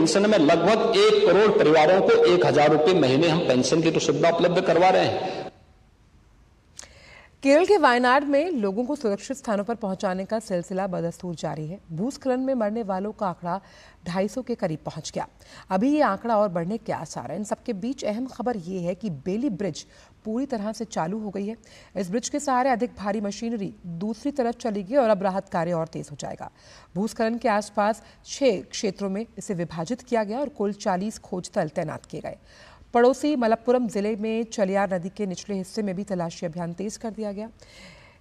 Pension में लगभग 1 करोड़ परिवारों को 1,000 रुपए महीने हम पेंशन की तो सुविधा उपलब्ध करवा रहे हैं। केरल के वायनाड में लोगों को सुरक्षित स्थानों पर पहुंचाने का सिलसिला बदस्तूर जारी है। भूस्खलन में मरने वालों का आंकड़ा 250 के करीब पहुंच गया। अभी ये आंकड़ा और बढ़ने के आसार हैं। इन सबके बीच अहम खबर ये है कि बेली ब्रिज पूरी तरह से चालू हो गई है। इस ब्रिज के सहारे अधिक भारी मशीनरी दूसरी तरफ चलेगी और अब राहत कार्य और तेज हो जाएगा। भूस्खलन के आसपास 6 क्षेत्रों में इसे विभाजित किया गया और कुल 40 खोज दल तैनात किए गए। पड़ोसी मलप्पुरम जिले में चलियार नदी के निचले हिस्से में भी तलाशी अभियान तेज कर दिया गया।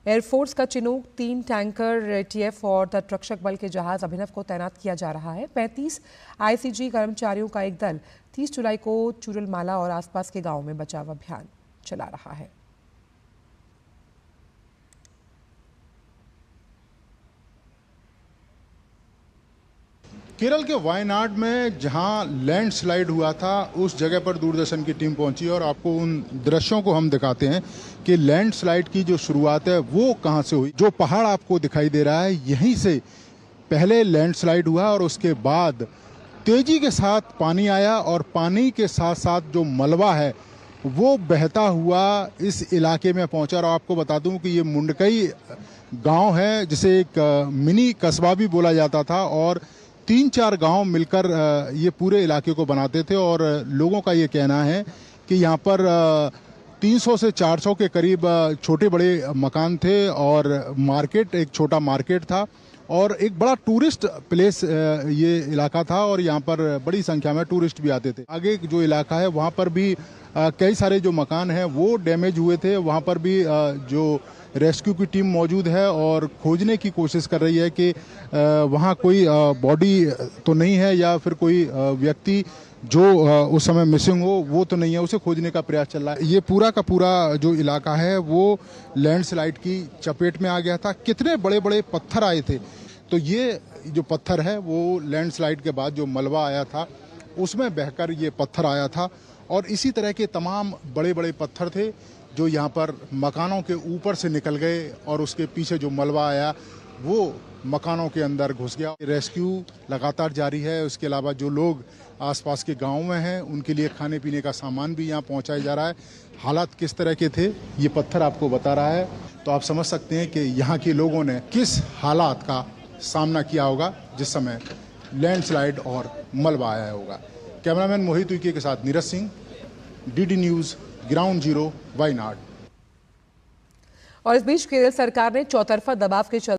एयरफोर्स का चिनूक 3 टैंकर एटीएफ और तटरक्षक बल के जहाज अभिनव को तैनात किया जा रहा है। 35 आईसीजी कर्मचारियों का एक दल 30 जुलाई को चुरलमाला और आसपास के गांवों में बचाव अभियान चला रहा है। केरल के वायनाड में जहां लैंडस्लाइड हुआ था उस जगह पर दूरदर्शन की टीम पहुंची और आपको उन दृश्यों को हम दिखाते हैं कि लैंडस्लाइड की जो शुरुआत है वो कहां से हुई। जो पहाड़ आपको दिखाई दे रहा है यहीं से पहले लैंडस्लाइड हुआ और उसके बाद तेजी के साथ पानी आया और पानी के साथ साथ जो मलबा है वो बहता हुआ इस इलाके में पहुंचा। और आपको बता दूं कि ये मुंडकई गांव है जिसे एक मिनी कस्बा भी बोला जाता था और 3-4 गांव मिलकर ये पूरे इलाके को बनाते थे। और लोगों का ये कहना है कि यहाँ पर 300 से 400 के करीब छोटे बड़े मकान थे और मार्केट, एक छोटा मार्केट था और एक बड़ा टूरिस्ट प्लेस ये इलाका था और यहाँ पर बड़ी संख्या में टूरिस्ट भी आते थे। आगे जो इलाका है वहाँ पर भी कई सारे जो मकान हैं वो डैमेज हुए थे। वहाँ पर भी जो रेस्क्यू की टीम मौजूद है और खोजने की कोशिश कर रही है कि वहाँ कोई बॉडी तो नहीं है या फिर कोई व्यक्ति जो उस समय मिसिंग हो वो तो नहीं है, उसे खोजने का प्रयास चल रहा है। ये पूरा का पूरा जो इलाका है वो लैंडस्लाइड की चपेट में आ गया था। कितने बड़े बड़े पत्थर आए थे, तो ये जो पत्थर है वो लैंडस्लाइड के बाद जो मलबा आया था उसमें बहकर ये पत्थर आया था। और इसी तरह के तमाम बड़े बड़े पत्थर थे जो यहाँ पर मकानों के ऊपर से निकल गए और उसके पीछे जो मलबा आया वो मकानों के अंदर घुस गया। रेस्क्यू लगातार जारी है। उसके अलावा जो लोग आसपास के गांव में हैं उनके लिए खाने पीने का सामान भी यहाँ पहुँचाया जा रहा है। हालात किस तरह के थे ये पत्थर आपको बता रहा है, तो आप समझ सकते हैं कि यहाँ के लोगों ने किस हालात का सामना किया होगा जिस समय लैंडस्लाइड और मलबा आया होगा। कैमरामैन मोहित उइके के साथ Neeraj Singh, DD news, ground zero, Wayanad. और इस बीच केरल सरकार ने चौतरफा दबाव के चलते